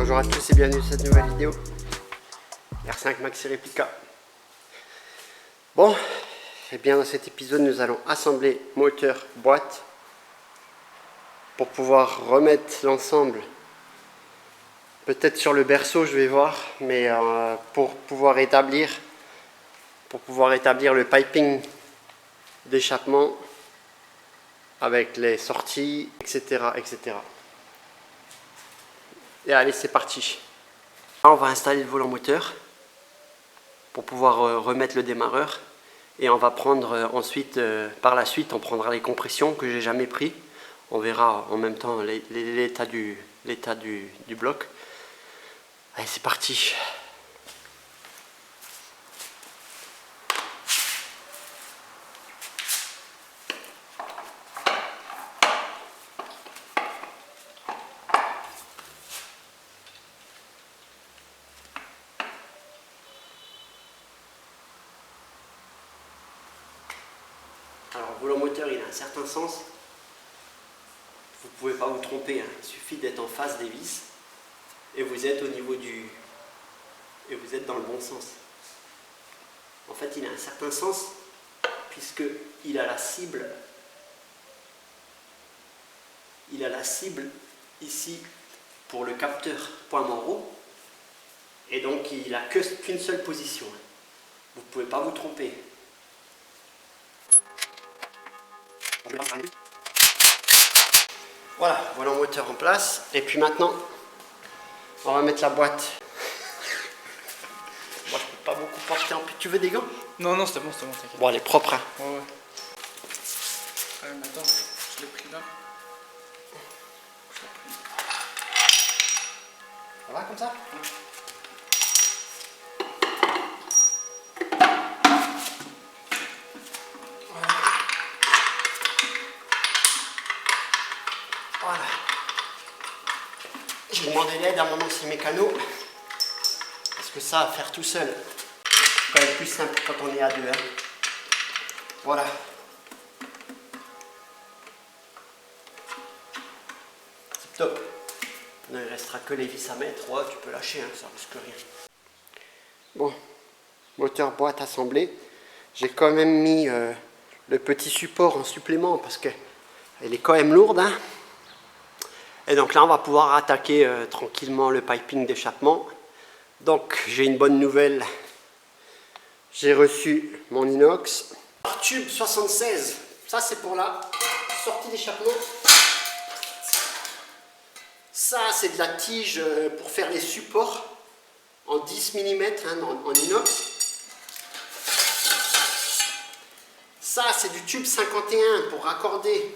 Bonjour à tous et bienvenue dans cette nouvelle vidéo. R5 Maxi Replica. Bon, et bien dans cet épisode nous allons assembler moteur, boîte pour pouvoir remettre l'ensemble. Peut-être sur le berceau, je vais voir, mais pour pouvoir établir le piping d'échappement avec les sorties, etc., etc. Et allez, c'est parti. Là, on va installer le volant moteur pour pouvoir remettre le démarreur. Et on va prendre ensuite, par la suite, on prendra les compressions que j'ai jamais pris. On verra en même temps l'état du bloc. Allez, c'est parti. Alors, le volant moteur, il a un certain sens. Vous ne pouvez pas vous tromper, hein. Il suffit d'être en face des vis et vous êtes au niveau du... et vous êtes dans le bon sens. En fait, il a un certain sens puisqu'il a la cible. Il a la cible ici pour le capteur point Monroe et donc il n'a qu'une seule position. Vous ne pouvez pas vous tromper. Voilà, volant moteur en place. Et puis maintenant, on va mettre la boîte. Moi, je peux pas beaucoup porter en plus. Tu veux des gants? Non, non, c'est bon, t'inquiète. Bon, elle est propre, hein. Ouais, ouais. Mais attends, je l'ai pris là. Ça va comme ça? Ouais. Voilà. Je vais demander l'aide à mon ancien mécano. Parce que ça, à faire tout seul, c'est quand même plus simple quand on est à deux. Hein. Voilà. C'est top. Il ne restera que les vis à mettre. Ouais, tu peux lâcher, hein, ça risque rien. Bon, moteur boîte assemblée. J'ai quand même mis le petit support en supplément parce qu'elle est quand même lourde. Hein. Et donc là, on va pouvoir attaquer tranquillement le piping d'échappement. Donc, j'ai une bonne nouvelle. J'ai reçu mon inox. Tube 76. Ça, c'est pour la sortie d'échappement. Ça, c'est de la tige pour faire les supports en 10 mm hein, en inox. Ça, c'est du tube 51 pour raccorder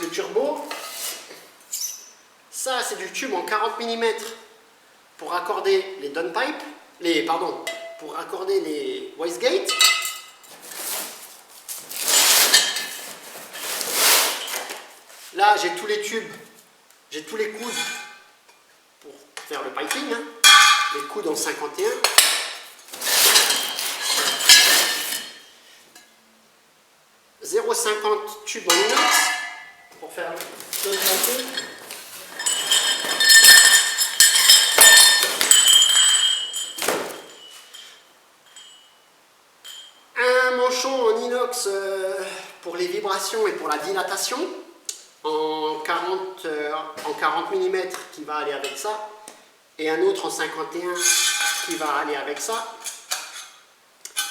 le turbo. Ça, c'est du tube en 40 mm pour raccorder les downpipe, pour raccorder les wastegate. Là, j'ai tous les tubes, j'ai tous les coudes pour faire le piping, hein. Les coudes en 51. « 0,50 tubes en inox pour faire le piping. En inox pour les vibrations et pour la dilatation en 40 mm qui va aller avec ça et un autre en 51 qui va aller avec ça.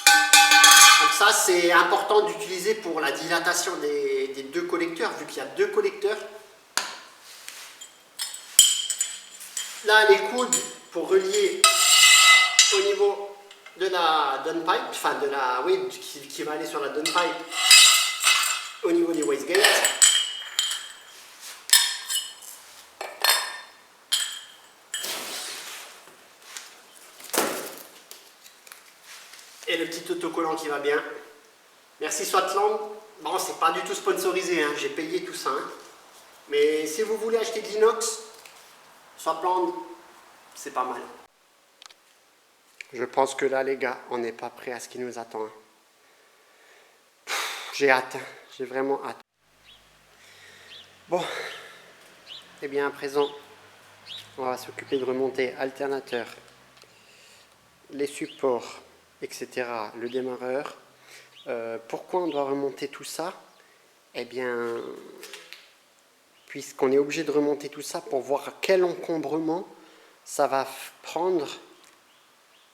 Donc ça, c'est important d'utiliser pour la dilatation des deux collecteurs vu qu'il y a deux collecteurs. Là, les coudes pour relier au niveau de la downpipe, enfin de la, oui, qui va aller sur la downpipe au niveau des wastegate. Et le petit autocollant qui va bien. Merci Swatland. Bon, c'est pas du tout sponsorisé, hein, j'ai payé tout ça. Hein. Mais si vous voulez acheter de l'inox, Swatland, c'est pas mal. Je pense que là, les gars, on n'est pas prêt à ce qui nous attend. J'ai hâte, j'ai vraiment hâte. Bon, et bien à présent, On va s'occuper de remonter alternateur, les supports, etc. Le démarreur. Pourquoi on doit remonter tout ça? Eh bien, puisqu'on est obligé de remonter tout ça pour voir quel encombrement ça va prendre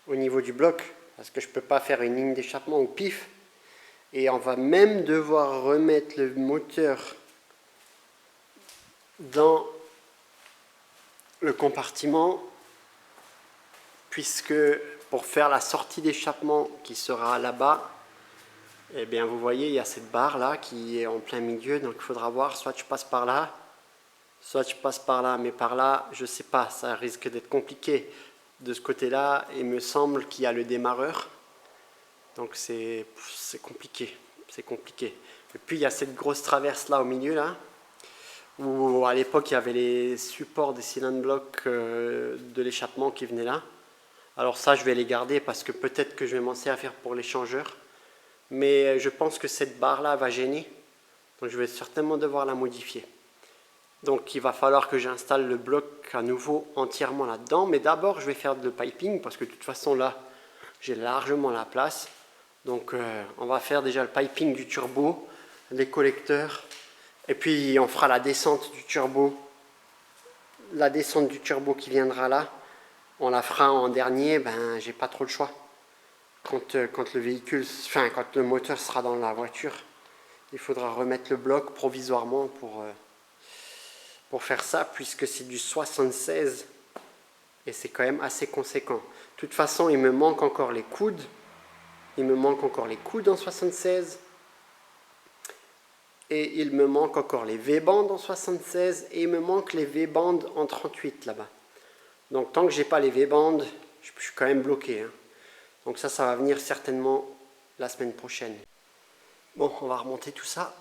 au niveau du bloc. Parce que je ne peux pas faire une ligne d'échappement au pif. Et on va même devoir remettre le moteur dans le compartiment, puisque pour faire la sortie d'échappement qui sera là-bas, eh bien vous voyez, il y a cette barre là qui est en plein milieu, donc il faudra voir, soit je passe par là, soit je passe par là, mais par là, je sais pas, ça risque d'être compliqué. De ce côté-là, il me semble qu'il y a le démarreur, donc c'est compliqué, c'est compliqué. Et puis il y a cette grosse traverse là au milieu là, où à l'époque il y avait les supports des cylindres blocs de l'échappement qui venaient là. Alors ça je vais les garder parce que peut-être que je vais m'en servir pour l'échangeur. Mais je pense que cette barre là va gêner. Donc je vais certainement devoir la modifier. Donc il va falloir que j'installe le bloc à nouveau entièrement là-dedans. Mais d'abord je vais faire le piping parce que de toute façon là j'ai largement la place. Donc on va faire déjà le piping du turbo, les collecteurs. Et puis on fera la descente du turbo. La descente du turbo qui viendra là, on la fera en dernier, ben j'ai pas trop le choix. Quand le véhicule, enfin quand le moteur sera dans la voiture, il faudra remettre le bloc provisoirement pour faire ça, puisque c'est du 76 et c'est quand même assez conséquent. De toute façon, il me manque encore les coudes. Il me manque encore les coudes en 76. Et il me manque encore les V-bandes en 76 et il me manque les V-bandes en 38 là-bas. Donc tant que j'ai pas les V-bandes, je suis quand même bloqué. Hein. Donc ça va venir certainement la semaine prochaine. Bon, on va remonter tout ça.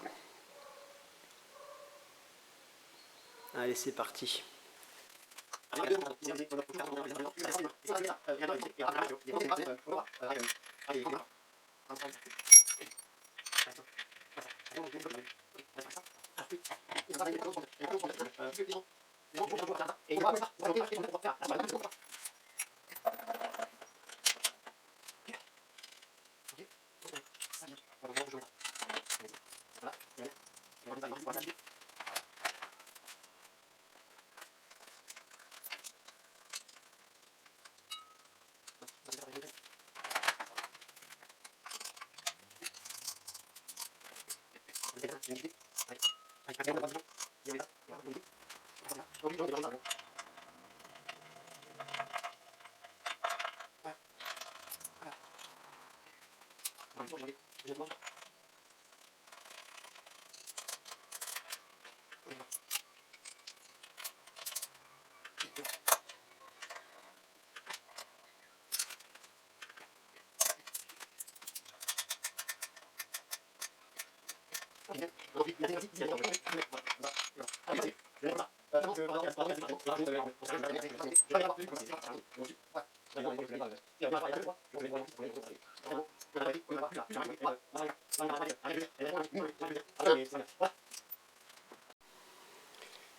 Allez, c'est parti.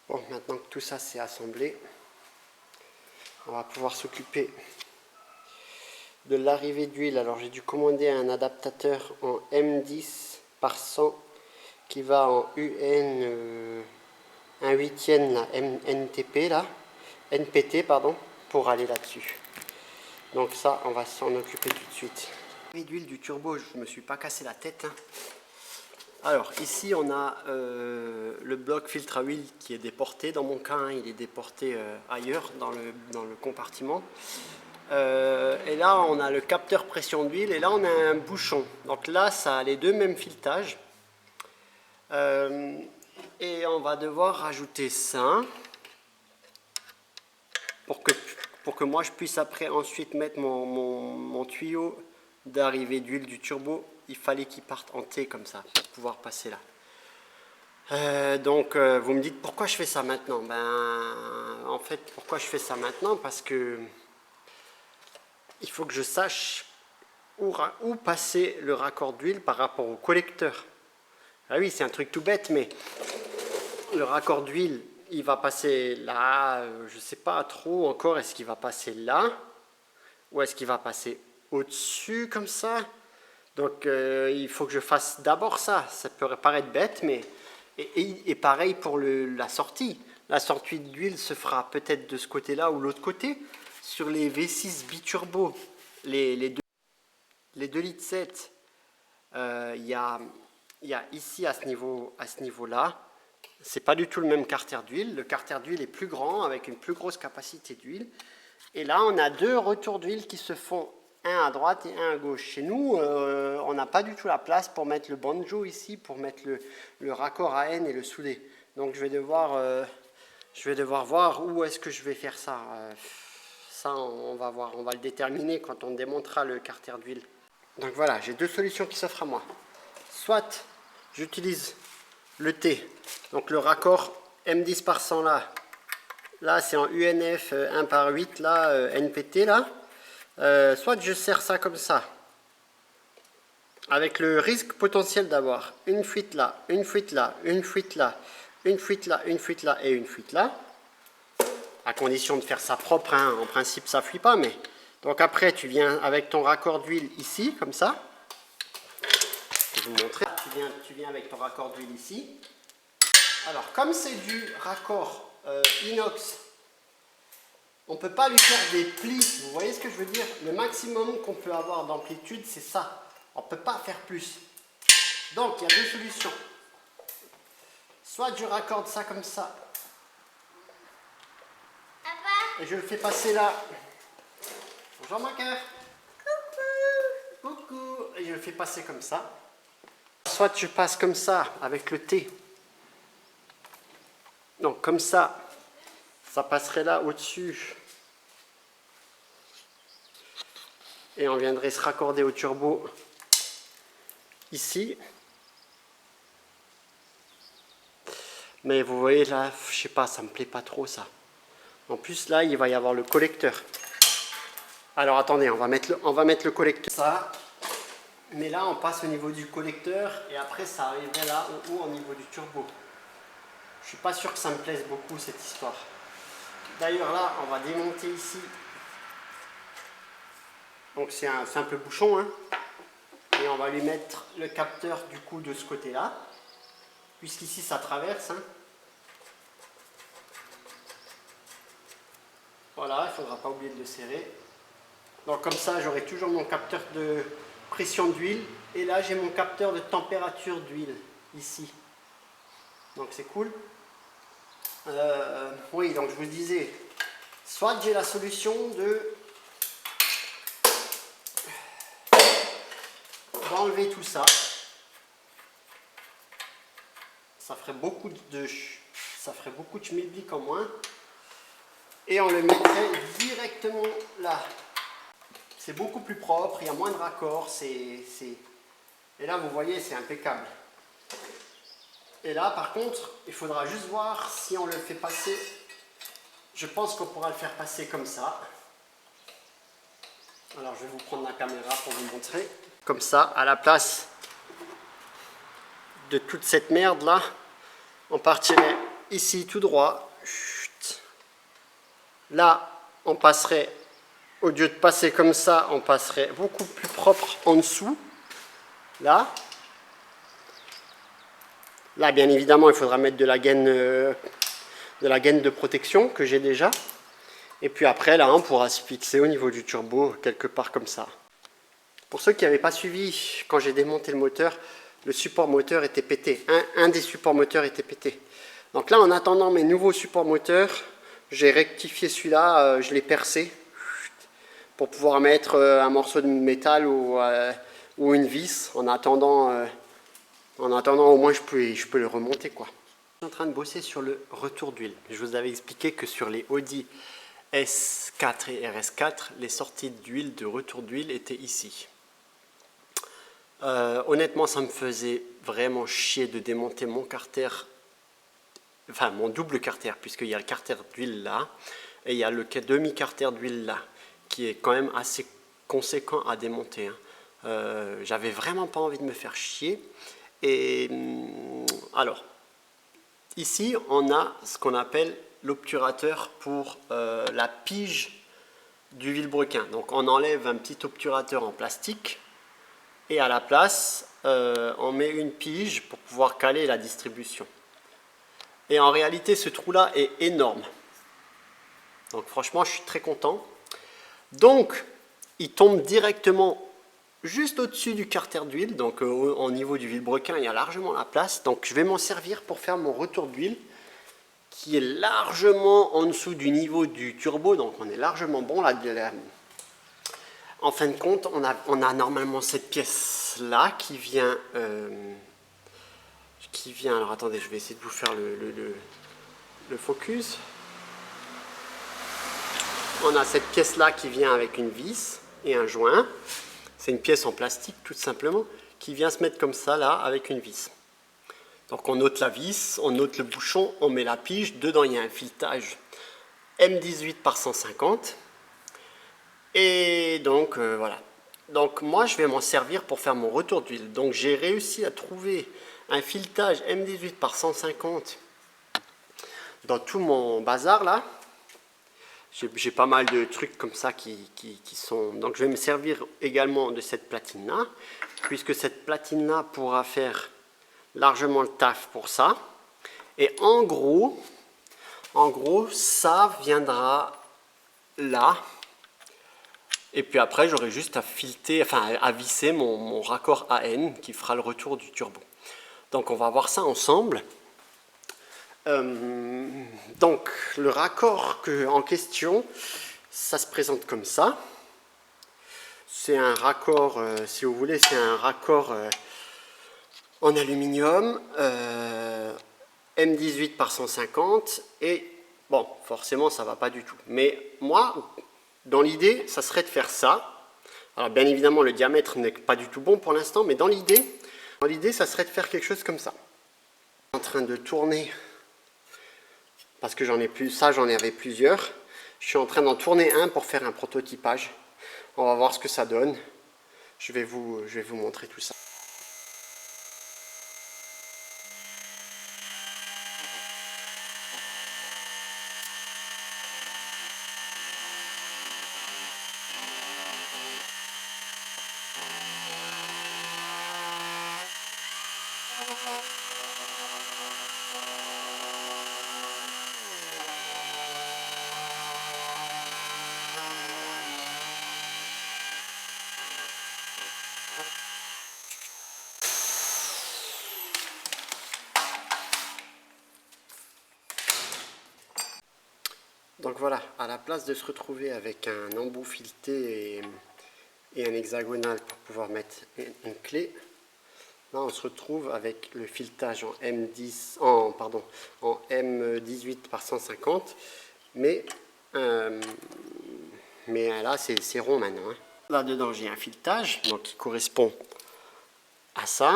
Bon, maintenant que tout ça c'est assemblé, on va pouvoir s'occuper de l'arrivée d'huile. Alors j'ai dû commander un adaptateur en M10 par 100 qui va en UN 1/8 là, NTP là, NPT pardon, pour aller là-dessus. Donc ça, on va s'en occuper tout de suite. L'arrivée d'huile du turbo, je ne me suis pas cassé la tête. Hein. Alors ici on a le bloc filtre à huile qui est déporté. Dans mon cas, hein, il est déporté ailleurs dans le compartiment. Et là on a le capteur pression d'huile et là on a un bouchon. Donc là ça a les deux mêmes filetages. Et on va devoir rajouter ça pour que moi je puisse après ensuite mettre mon tuyau d'arrivée d'huile du turbo. Il fallait qu'il parte en T comme ça pour pouvoir passer là. Donc vous me dites pourquoi je fais ça maintenant? Ben en fait pourquoi je fais ça maintenant? Parce que il faut que je sache où passer le raccord d'huile par rapport au collecteur. Ah oui, c'est un truc tout bête, mais le raccord d'huile il va passer là, je ne sais pas trop encore, est-ce qu'il va passer là ou est-ce qu'il va passer au-dessus comme ça. Donc il faut que je fasse d'abord ça. Ça peut paraître bête, mais et pareil pour la sortie. La sortie d'huile se fera peut-être de ce côté-là ou l'autre côté. Sur les V6 biturbo, les 2 litres 7, il y a ici à ce niveau-là, c'est pas du tout le même carter d'huile. Le carter d'huile est plus grand avec une plus grosse capacité d'huile. Et là, on a 2 retours d'huile qui se font, un à droite et un à gauche. Chez nous, on n'a pas du tout la place pour mettre le banjo ici, pour mettre le raccord à N et le souder. Donc je vais devoir voir où est-ce que je vais faire ça. Ça, on va voir, on va le déterminer quand on démontera le carter d'huile. Donc voilà, j'ai 2 solutions qui s'offrent à moi. Soit j'utilise le T, donc le raccord M10 par 100 là. Là, c'est en UNF 1 par 8, là, NPT, là. Soit je serre ça comme ça, avec le risque potentiel d'avoir une fuite là, une fuite là, une fuite là, une fuite là, une fuite là et une fuite là. À condition de faire ça propre, hein. En principe, ça ne fuit pas, mais... Donc après, tu viens avec ton raccord d'huile ici, comme ça. Je vais vous montrer. Tu viens avec ton raccord d'huile ici. Alors, comme c'est du raccord inox, on ne peut pas lui faire des plis. Vous voyez ce que je veux dire? Le maximum qu'on peut avoir d'amplitude, c'est ça. On ne peut pas faire plus. Donc, il y a 2 solutions. Soit je raccorde ça comme ça. Et je le fais passer là. Bonjour mon cœur. Coucou. Coucou. Et je le fais passer comme ça. Soit je passe comme ça avec le T. Donc comme ça, ça passerait là au-dessus. Et on viendrait se raccorder au turbo ici. Mais vous voyez là, je sais pas, ça me plaît pas trop ça. En plus là, il va y avoir le collecteur. Alors attendez, on va mettre le collecteur. Ça. Mais là, on passe au niveau du collecteur et après, ça arriverait là au haut au niveau du turbo. Je suis pas sûr que ça me plaise beaucoup cette histoire. D'ailleurs là, on va démonter ici. Donc c'est un simple bouchon, hein. Et on va lui mettre le capteur du coup de ce côté-là. Puisqu'ici ça traverse, hein. Voilà, il ne faudra pas oublier de le serrer. Donc comme ça, j'aurai toujours mon capteur de pression d'huile. Et là, j'ai mon capteur de température d'huile, ici. Donc c'est cool. Oui, donc je vous disais, soit j'ai la solution d'enlever tout ça. Ça ferait beaucoup de schmilblick en moins. Et on le mettrait directement là. C'est beaucoup plus propre, il y a moins de raccords. Et là, vous voyez, c'est impeccable. Et là, par contre, il faudra juste voir si on le fait passer. Je pense qu'on pourra le faire passer comme ça. Alors, je vais vous prendre la caméra pour vous montrer. Comme ça, à la place de toute cette merde là, on partirait ici tout droit. Là, on passerait, au lieu de passer comme ça, on passerait beaucoup plus propre en dessous. Là, bien évidemment, il faudra mettre de la gaine de protection que j'ai déjà. Et puis après, là, on pourra se fixer au niveau du turbo, quelque part comme ça. Pour ceux qui n'avaient pas suivi, quand j'ai démonté le moteur, le support moteur était pété. Un des supports moteurs était pété. Donc là, en attendant mes nouveaux supports moteurs, j'ai rectifié celui-là, je l'ai percé pour pouvoir mettre un morceau de métal ou une vis. En attendant, au moins, je peux le remonter, quoi. Je suis en train de bosser sur le retour d'huile. Je vous avais expliqué que sur les Audi S4 et RS4, les sorties d'huile, de retour d'huile étaient ici. Honnêtement, ça me faisait vraiment chier de démonter mon carter, enfin mon double carter, puisqu'il y a le carter d'huile là, et il y a le demi-carter d'huile là, qui est quand même assez conséquent à démonter, hein. J'avais vraiment pas envie de me faire chier. Et alors, Ici, on a ce qu'on appelle l'obturateur pour la pige du vilebrequin. Donc on enlève un petit obturateur en plastique et à la place, on met une pige pour pouvoir caler la distribution. Et en réalité, ce trou-là est énorme. Donc franchement, je suis très content. Donc, il tombe directement juste au-dessus du carter d'huile. Donc au niveau du vilebrequin, il y a largement la place. Donc je vais m'en servir pour faire mon retour d'huile, qui est largement en dessous du niveau du turbo. Donc on est largement bon là. En fin de compte, on a normalement cette pièce-là qui vient... alors attendez, je vais essayer de vous faire le focus. On a cette pièce-là qui vient avec une vis et un joint. C'est une pièce en plastique tout simplement qui vient se mettre comme ça là avec une vis. Donc on ôte la vis, on ôte le bouchon, on met la pige. Dedans il y a un filetage M18 par 150. Et donc voilà. Donc moi je vais m'en servir pour faire mon retour d'huile. Donc j'ai réussi à trouver un filetage M18 par 150 dans tout mon bazar là. J'ai pas mal de trucs comme ça qui sont... Donc je vais me servir également de cette platine là, puisque cette platine là pourra faire largement le taf pour ça. Et en gros ça viendra là. Et puis après j'aurai juste à fileter, enfin à visser mon raccord AN qui fera le retour du turbo. Donc on va voir ça ensemble. Donc le raccord en question, ça se présente comme ça. C'est un raccord, si vous voulez, c'est un raccord en aluminium M18 par 150 et bon, forcément ça va pas du tout. Mais moi, dans l'idée, ça serait de faire ça. Alors bien évidemment, le diamètre n'est pas du tout bon pour l'instant, mais dans l'idée, ça serait de faire quelque chose comme ça. En train de tourner. Parce que j'en avais plusieurs. Je suis en train d'en tourner un pour faire un prototypage. On va voir ce que ça donne. Je vais vous montrer tout ça. Donc voilà, à la place de se retrouver avec un embout fileté et un hexagonal pour pouvoir mettre une clé, là on se retrouve avec le filetage en M18 par 150, mais là c'est rond maintenant. Hein. Là dedans j'ai un filetage donc, qui correspond à ça,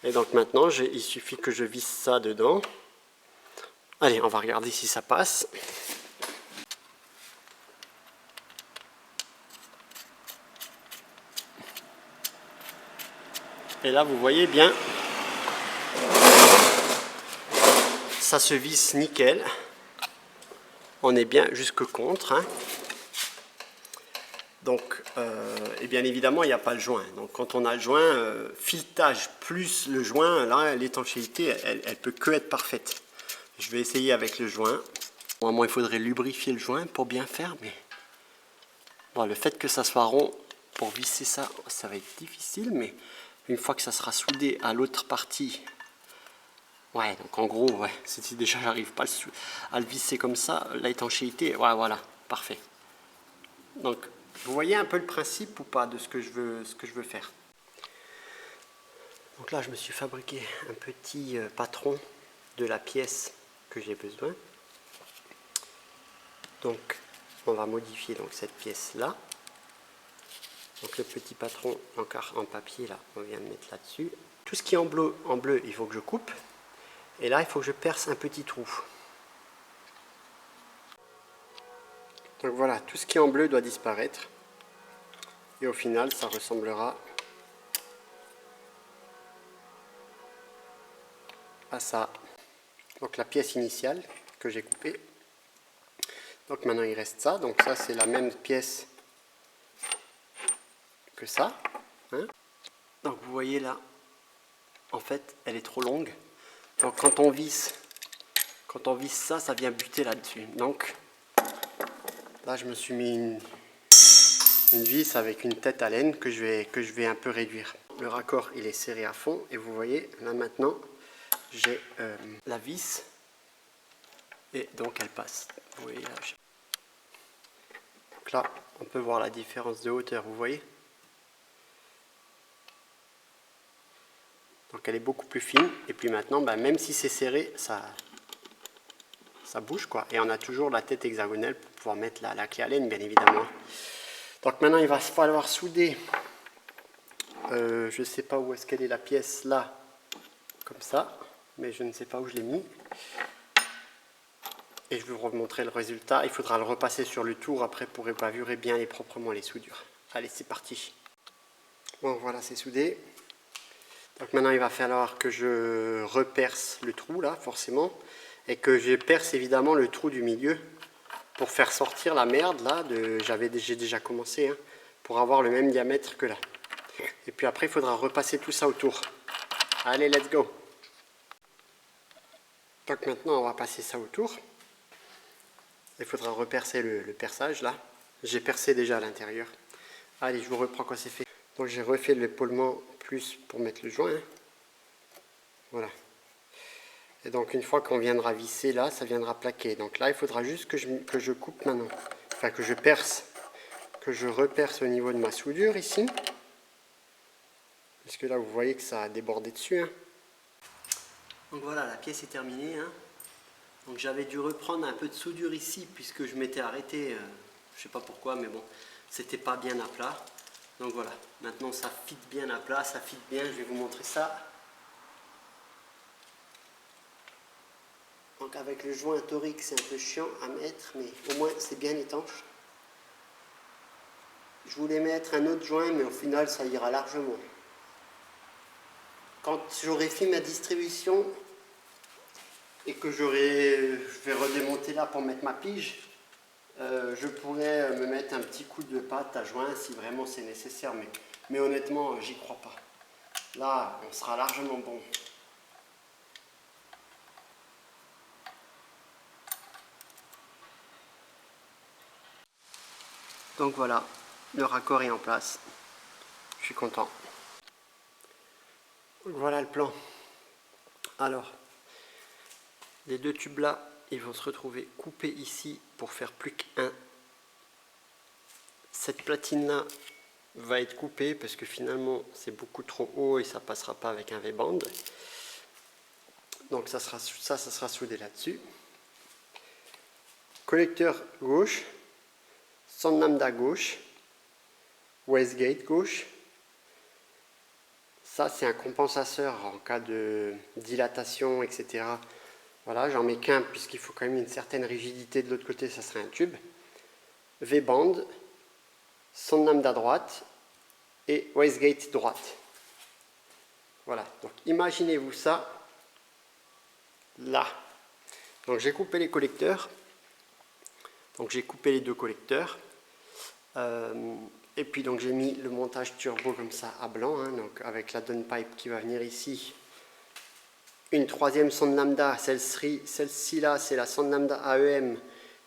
et donc maintenant il suffit que je visse ça dedans. Allez, on va regarder si ça passe. Et là, vous voyez bien, ça se visse nickel. On est bien jusque contre. Hein. Donc, et bien évidemment, il n'y a pas le joint. Donc, quand on a le joint, filetage plus le joint, là, l'étanchéité, elle peut que être parfaite. Je vais essayer avec le joint. Normalement, il faudrait lubrifier le joint pour bien faire, mais bon, le fait que ça soit rond, pour visser ça, ça va être difficile, mais une fois que ça sera soudé à l'autre partie, ouais, donc en gros, ouais, si déjà j'arrive pas à le visser comme ça, l'étanchéité, ouais, voilà, parfait. Donc, vous voyez un peu le principe ou pas de ce que je veux faire. Donc là, je me suis fabriqué un petit patron de la pièce que j'ai besoin. Donc, on va modifier donc cette pièce-là. Donc le petit patron en papier, là, on vient de mettre là-dessus. Tout ce qui est en bleu, il faut que je coupe. Et là, il faut que je perce un petit trou. Donc voilà, tout ce qui est en bleu doit disparaître. Et au final, ça ressemblera à ça. Donc la pièce initiale que j'ai coupée. Donc maintenant il reste ça. Donc ça c'est la même pièce que ça. Hein. Donc vous voyez là, en fait elle est trop longue. Donc quand on visse ça, ça vient buter là-dessus. Donc là je me suis mis une vis avec une tête à laine que je vais un peu réduire. Le raccord il est serré à fond et vous voyez là maintenant j'ai la vis et donc elle passe. Vous voyez là, donc là on peut voir la différence de hauteur, vous voyez. Donc elle est beaucoup plus fine et puis maintenant même si c'est serré ça bouge quoi. Et on a toujours la tête hexagonale pour pouvoir mettre la clé à laine bien évidemment. Donc maintenant il va falloir souder, je ne sais pas où est-ce qu'elle est la pièce là, comme ça, mais je ne sais pas où je l'ai mis. Et je vais vous remontrer le résultat, il faudra le repasser sur le tour après pour évaluer bien et proprement les soudures. Allez c'est parti. Bon voilà c'est soudé. Donc maintenant il va falloir que je reperce le trou là forcément, et que je perce évidemment le trou du milieu. Pour faire sortir la merde là, j'ai déjà commencé, hein, pour avoir le même diamètre que là. Et puis après il faudra repasser tout ça autour. Allez let's go. Donc maintenant on va passer ça autour. Il faudra repercer le perçage là. J'ai percé déjà à l'intérieur. Allez je vous reprends quand c'est fait. Donc j'ai refait l'épaulement plus pour mettre le joint. Hein. Voilà. Et donc une fois qu'on viendra visser là, ça viendra plaquer. Donc là il faudra juste que je coupe maintenant. Enfin que je perce. Que je reperce au niveau de ma soudure ici. Parce que là vous voyez que ça a débordé dessus. Hein. Donc voilà, la pièce est terminée. Hein. Donc j'avais dû reprendre un peu de soudure ici puisque je m'étais arrêté. Je sais pas pourquoi mais bon, c'était pas bien à plat. Donc voilà, maintenant ça fit bien à plat, ça fit bien, je vais vous montrer ça. Donc avec le joint torique c'est un peu chiant à mettre, mais au moins c'est bien étanche. Je voulais mettre un autre joint, mais au final ça ira largement. Quand j'aurai fait ma distribution et que je vais redémonter là pour mettre ma pige, je pourrais me mettre un petit coup de pâte à joint si vraiment c'est nécessaire, mais honnêtement j'y crois pas. Là on sera largement bon. Donc voilà, le raccord est en place. Je suis content. Donc voilà le plan. Alors, les deux tubes là, ils vont se retrouver coupés ici pour faire plus qu'un. Cette platine là va être coupée parce que finalement c'est beaucoup trop haut et ça passera pas avec un V-band. Donc ça sera soudé là-dessus. Collecteur gauche, sonde lambda gauche, wastegate gauche. Ça c'est un compensateur en cas de dilatation, etc. Voilà, j'en mets qu'un puisqu'il faut quand même une certaine rigidité. De l'autre côté, ça serait un tube. V-band, sonde lambda droite et wastegate droite. Voilà, donc imaginez-vous ça là. Donc j'ai coupé les collecteurs. Donc j'ai coupé les deux collecteurs. Et puis donc j'ai mis le montage turbo comme ça à blanc, hein, donc avec la downpipe qui va venir ici. Une troisième sonde lambda, celle-ci là, c'est la sonde lambda AEM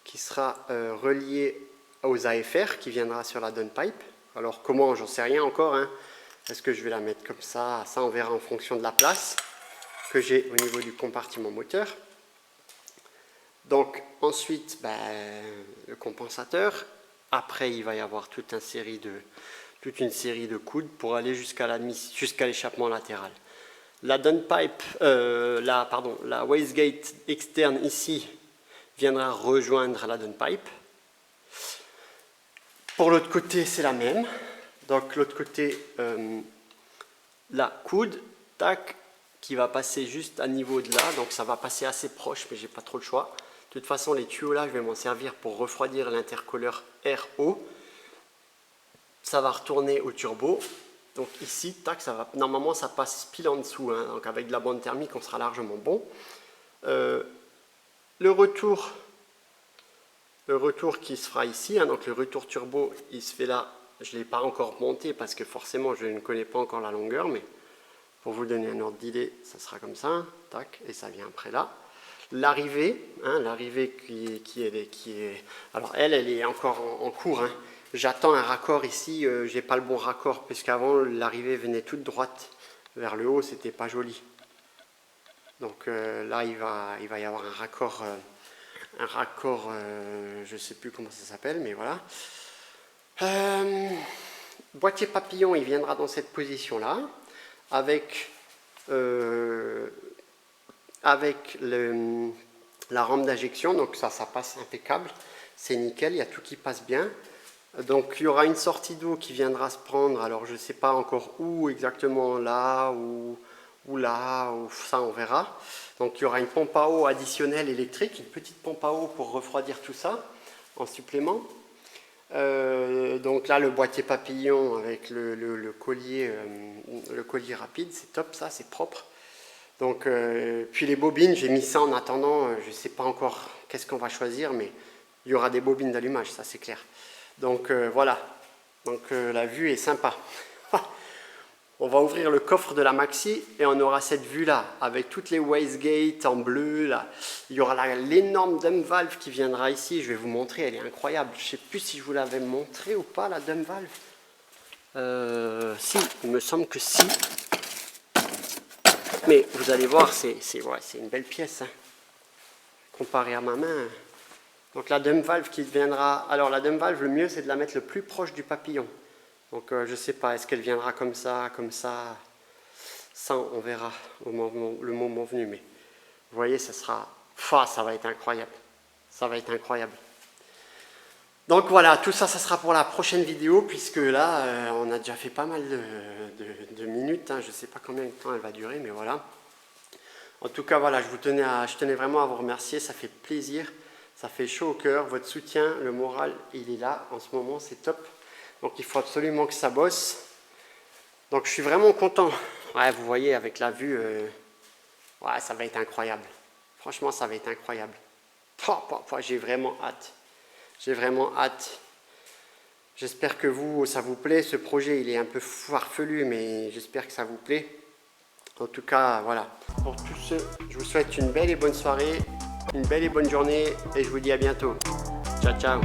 qui sera reliée aux AFR qui viendra sur la downpipe. Alors comment, j'en sais rien encore. Hein. Est-ce que je vais la mettre comme ça? Ça on verra en fonction de la place que j'ai au niveau du compartiment moteur. Donc ensuite, le compensateur. Après, il va y avoir toute une série de coudes pour aller jusqu'à l'échappement latéral. La downpipe, la wastegate externe ici viendra rejoindre la downpipe. Pour l'autre côté, c'est la même. Donc l'autre côté, la coude, tac, qui va passer juste à niveau de là. Donc ça va passer assez proche, mais j'ai pas trop le choix. De toute façon, les tuyaux là, je vais m'en servir pour refroidir l'intercooleur RO. Ça va retourner au turbo. Donc ici, tac, normalement ça passe pile en dessous. Hein, donc avec de la bande thermique, on sera largement bon. le retour qui se fera ici, hein, donc le retour turbo, il se fait là. Je ne l'ai pas encore monté parce que forcément je ne connais pas encore la longueur, mais pour vous donner un ordre d'idée, ça sera comme ça, tac, et ça vient après là. L'arrivée, hein, l'arrivée qui est... Alors elle est encore en cours, hein. J'attends un raccord ici, j'ai pas le bon raccord, puisqu'avant l'arrivée venait toute droite vers le haut, c'était pas joli. Donc là il va y avoir un raccord, je sais plus comment ça s'appelle, mais voilà. Boîtier papillon, il viendra dans cette position là, avec la rampe d'injection, donc ça passe impeccable, c'est nickel, il y a tout qui passe bien. Donc il y aura une sortie d'eau qui viendra se prendre, alors je ne sais pas encore où exactement, là ou là, ou ça on verra. Donc il y aura une pompe à eau additionnelle électrique, une petite pompe à eau pour refroidir tout ça en supplément. Donc là le boîtier papillon avec le collier rapide, c'est top, ça c'est propre. Donc puis les bobines, j'ai mis ça en attendant, je ne sais pas encore qu'est-ce qu'on va choisir, mais il y aura des bobines d'allumage, ça c'est clair. Donc voilà, donc la vue est sympa. On va ouvrir le coffre de la Maxi et on aura cette vue là, avec toutes les wastegates en bleu là. Il y aura l'énorme dump valve qui viendra ici, je vais vous montrer, elle est incroyable. Je ne sais plus si je vous l'avais montré ou pas, la dump valve. Si, il me semble que si. Mais vous allez voir, c'est une belle pièce, hein. Comparé à ma main. Donc la dump valve qui viendra, alors la dump valve, le mieux c'est de la mettre le plus proche du papillon. Donc je ne sais pas, est-ce qu'elle viendra comme ça, ça on verra le moment venu. Mais vous voyez, ça va être incroyable, ça va être incroyable. Donc voilà, tout ça, ça sera pour la prochaine vidéo, puisque là, on a déjà fait pas mal de minutes, hein. Je ne sais pas combien de temps elle va durer, mais voilà. En tout cas, voilà, je tenais vraiment à vous remercier, ça fait plaisir, ça fait chaud au cœur, votre soutien, le moral, il est là, en ce moment, c'est top. Donc il faut absolument que ça bosse. Donc je suis vraiment content. Ouais, vous voyez, avec la vue, ouais, ça va être incroyable. Franchement, ça va être incroyable. J'ai vraiment hâte. J'ai vraiment hâte. J'espère que ça vous plaît. Ce projet, il est un peu farfelu, mais j'espère que ça vous plaît. En tout cas, voilà. Pour tous ceux, je vous souhaite une belle et bonne soirée, une belle et bonne journée, et je vous dis à bientôt. Ciao, ciao.